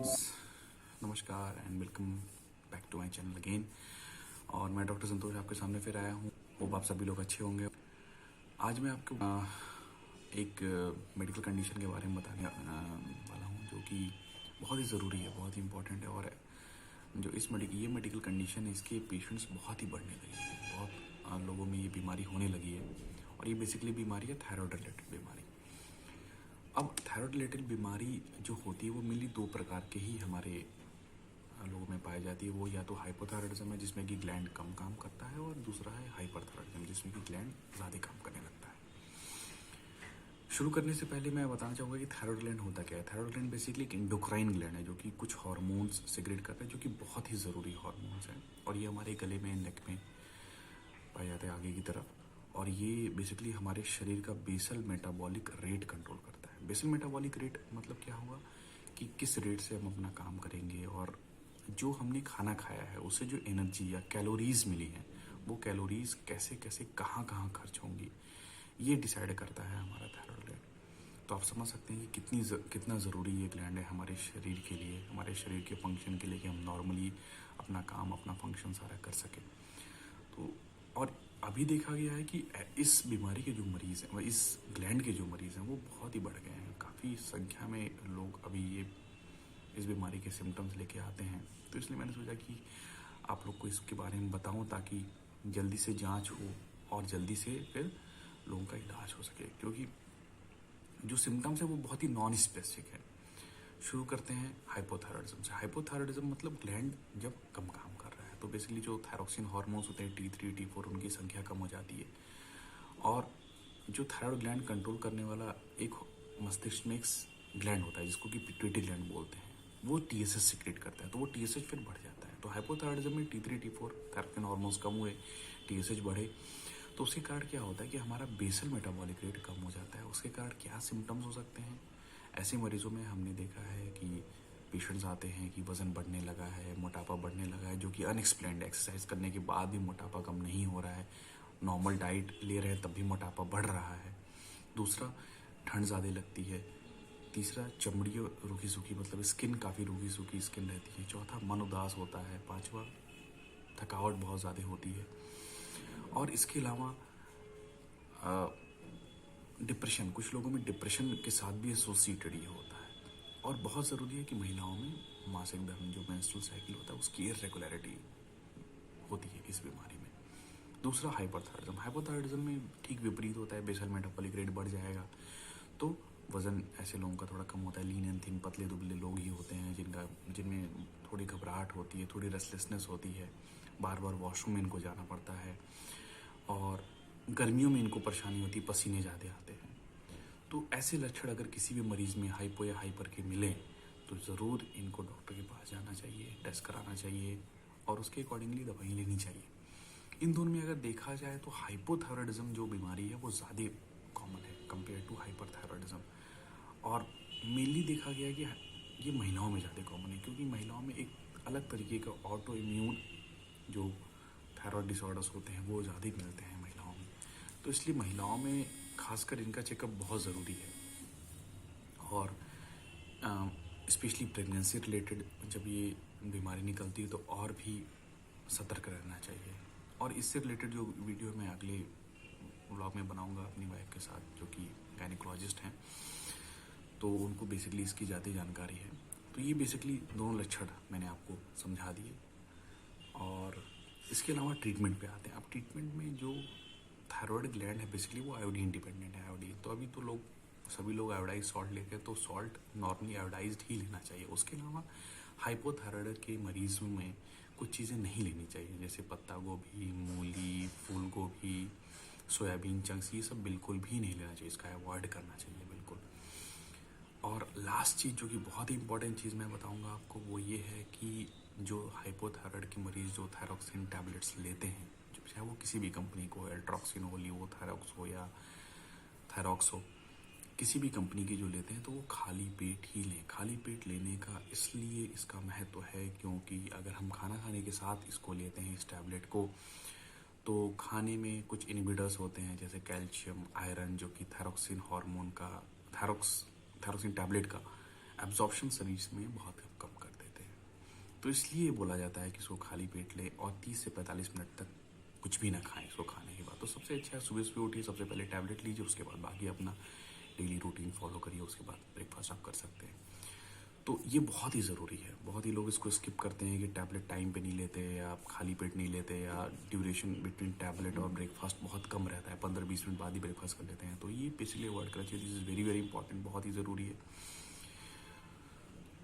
Friends, नमस्कार and welcome back to my channel again. और मैं डॉक्टर संतोष आपके सामने फिर आया हूँ। होप आप सभी लोग अच्छे होंगे। आज मैं आपको एक मेडिकल कंडीशन के बारे में बताने वाला हूँ जो कि बहुत ही ज़रूरी है, बहुत ही इम्पोर्टेंट है। और जो ये मेडिकल कंडीशन है, इसके पेशेंट्स बहुत ही बढ़ने लगे हैं। बहुत लोगों में ये बीमारी होने लगी है और ये बेसिकली बीमारी है थायराइड रिलेटेड बीमारी। अब थायराइड रिलेटेड बीमारी जो होती है वो मेनली दो प्रकार के ही हमारे लोगों में पाई जाती है। वो या तो हाइपोथायराइडिज्म है जिसमें कि ग्लैंड कम काम करता है, और दूसरा है हाइपरथायराइडिज्म जिसमें कि ग्लैंड ज़्यादा काम करने लगता है। शुरू करने से पहले मैं बताना चाहूँगा कि थायराइड ग्लैंड होता क्या है। थायराइड ग्लैंड बेसिकली एक एंडोक्राइन ग्लैंड है जो कि कुछ हार्मोन्स सिक्रेट करता है जो कि बहुत ही ज़रूरी हार्मोन्स हैं। और ये हमारे गले में, नेक में पाए जाते हैं आगे की तरफ। और ये बेसिकली हमारे शरीर का बेसल मेटाबॉलिक रेट कंट्रोल करता है। बेसल मेटाबॉलिक रेट मतलब क्या हुआ कि किस रेट से हम अपना काम करेंगे, और जो हमने खाना खाया है उससे जो एनर्जी या कैलोरीज मिली है वो कैलोरीज कैसे कैसे कहाँ कहाँ खर्च होंगी, ये डिसाइड करता है हमारा थायराइड ग्लैंड। तो आप समझ सकते हैं कि कितना ज़रूरी ये ग्लैंड है हमारे शरीर के लिए, हमारे शरीर के फंक्शन के लिए, कि हम नॉर्मली अपना काम, अपना फंक्शन सारा कर सकें। तो और अभी देखा गया है कि इस बीमारी के जो मरीज़ हैं, इस ग्लैंड के जो मरीज़ हैं वो बहुत ही बढ़ गए हैं। काफ़ी संख्या में लोग अभी इस बीमारी के सिम्टम्स लेके आते हैं। तो इसलिए मैंने सोचा कि आप लोग को इसके बारे में बताऊं ताकि जल्दी से जांच हो और जल्दी से फिर लोगों का इलाज हो सके, क्योंकि जो सिम्टम्स है वो बहुत ही नॉन स्पेसिफिक है। शुरू करते हैं हाइपोथायराइडिज्म से। हाइपोथायराइडिज्म मतलब ग्लैंड जब कम काम कर रहा है, तो बेसिकली जो थायरोक्सिन हार्मोन्स होते हैं T3 T4 उनकी संख्या कम हो जाती है। और जो थायराइड ग्लैंड कंट्रोल करने वाला एक मस्तिष्क में एक ग्लैंड होता है जिसको कि पिट्यूटरी ग्लैंड बोलते हैं, वो TSH सिक्रेट करता है, तो वो TSH फिर बढ़ जाता है। तो हाइपोथायराइडिज्म में T3 T4 थायरोक्सिन हार्मोन्स कम हुए, TSH बढ़े, तो उसके कारण क्या होता है कि हमारा बेसल मेटाबॉलिक रेट कम हो जाता है। उसके कारण क्या सिम्टम्स हो सकते हैं? ऐसे मरीजों में हमने देखा है कि पेशेंट्स आते हैं कि वज़न बढ़ने लगा है, मोटापा बढ़ने लगा है, जो कि अनएक्सप्लेन्ड, एक्सरसाइज करने के बाद भी मोटापा कम नहीं हो रहा है, नॉर्मल डाइट ले रहे हैं तब भी मोटापा बढ़ रहा है। दूसरा, ठंड ज़्यादा लगती है। तीसरा, चमड़ी रूखी सूखी, मतलब स्किन काफ़ी रूखी सूखी स्किन रहती है। चौथा, मन उदास होता है। पांचवा, थकावट बहुत ज़्यादा होती है। और इसके अलावा डिप्रेशन, कुछ लोगों में डिप्रेशन के साथ भी एसोसिएटेड ये होता है। और बहुत ज़रूरी है कि महिलाओं में मासिक धर्म, जो मेंस्ट्रुअल साइकिल होता है, उसकी इरेगुलरिटी होती है इस बीमारी में। दूसरा, हाइपरथायराइडिज्म। हाइपोथायराइडिज्म में ठीक विपरीत होता है, बेसल मेटाबॉलिक रेट बढ़ जाएगा तो वज़न ऐसे लोगों का थोड़ा कम होता है। लीन एंड थिन, पतले दुबले लोग ही होते हैं जिनमें थोड़ी घबराहट होती है, थोड़ी रेस्टलेसनेस होती है, बार बार वॉशरूम में इनको जाना पड़ता है, और गर्मियों में इनको परेशानी होती है, पसीने ज़्यादा आते हैं। तो ऐसे लक्षण अगर किसी भी मरीज़ में हाइपो या हाइपर के मिलें तो ज़रूर इनको डॉक्टर के पास जाना चाहिए, टेस्ट कराना चाहिए और उसके अकॉर्डिंगली दवाई लेनी चाहिए। इन दोनों में अगर देखा जाए तो हाइपोथायराइडिज्म जो बीमारी है वो ज़्यादा कॉमन है कंपेयर टू हाइपरथायराइडिज्म। और मेनली देखा गया है कि ये महिलाओं में ज़्यादा कॉमन है, क्योंकि महिलाओं में एक अलग तरीके का ऑटो इम्यून जो थायराइड डिसऑर्डर्स होते हैं वो ज़्यादा मिलते हैं महिलाओं में। तो इसलिए महिलाओं में खासकर इनका चेकअप बहुत ज़रूरी है। और स्पेशली प्रेगनेंसी रिलेटेड जब ये बीमारी निकलती है तो और भी सतर्क रहना चाहिए। और इससे रिलेटेड जो वीडियो मैं अगले व्लॉग में बनाऊंगा अपनी वाइफ के साथ, जो कि गायनिकोलॉजिस्ट हैं, तो उनको बेसिकली इसकी ज़्यादा जानकारी है। तो ये बेसिकली दोनों लक्षण मैंने आपको समझा दिए। और इसके अलावा ट्रीटमेंट पे आते हैं। अब ट्रीटमेंट में जो थायराइड ग्लैंड है बेसिकली वो आयोडीन डिपेंडेंट है। आयोडीन तो अभी तो सभी लोग आयोडाइज सॉल्ट लेते हैं, तो सॉल्ट नॉर्मली आयोडाइज्ड ही लेना चाहिए। उसके अलावा हाइपोथायराइड के मरीजों में कुछ चीज़ें नहीं लेनी चाहिए, जैसे पत्ता गोभी, मूली, फूल गोभी, सोयाबीन चंक्स, ये सब बिल्कुल भी नहीं लेना चाहिए, इसका अवॉइड करना चाहिए बिल्कुल। और लास्ट चीज़ जो कि बहुत ही इंपॉर्टेंट चीज़ मैं बताऊंगा आपको, वो ये है कि जो हाइपोथायराइड के मरीज़ जो थायरोक्सिन टैबलेट्स लेते हैं, जो चाहे वो किसी भी कंपनी को, एल्ट्रॉक्सिन हो, लिवोथायरॉक्स हो या थायरॉक्स हो, किसी भी कंपनी की जो लेते हैं, तो वो खाली पेट ही लें। खाली पेट लेने का इसलिए इसका महत्व है क्योंकि अगर हम खाना खाने के साथ इसको लेते हैं, इस टैबलेट को, तो खाने में कुछ इनहिबिटर्स होते हैं जैसे कैल्शियम, आयरन, जो कि थायरोक्सिन हार्मोन का, थायरोक्सिन टैबलेट का एब्जॉर्प्शन शरीर में बहुत कम तो इसलिए बोला जाता है कि इसको खाली पेट ले और 30 से 45 मिनट तक कुछ भी ना खाएं इसको खाने के बाद। तो सबसे अच्छा है सुबह सुबह उठिए, सबसे पहले टैबलेट लीजिए, उसके बाद बाकी अपना डेली रूटीन फॉलो करिए, उसके बाद ब्रेकफास्ट आप कर सकते हैं। तो ये बहुत ही ज़रूरी है। बहुत ही लोग इसको स्किप करते हैं कि टैबलेट टाइम पे नहीं लेते, या खाली पेट नहीं लेते, या ड्यूरेशन बिटवीन टैबलेट और ब्रेकफास्ट बहुत कम रहता है, 15-20 मिनट बाद ही ब्रेकफास्ट कर लेते हैं। तो ये बेसिकली अवॉइड करना चाहिए। This is very very important, बहुत ही ज़रूरी है।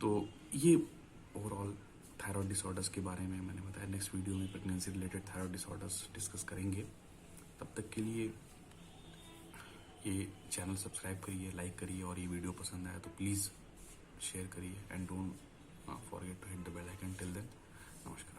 तो ये ओवरऑल थायराइड डिसऑर्डर्स के बारे में मैंने बताया। नेक्स्ट वीडियो में pregnancy related thyroid disorders discuss करेंगे। तब तक के लिए ये चैनल सब्सक्राइब करिए, लाइक करिए, और ये वीडियो पसंद आया तो प्लीज़ शेयर करिए, and don't forget to hit the bell icon. Till then, नमस्कार।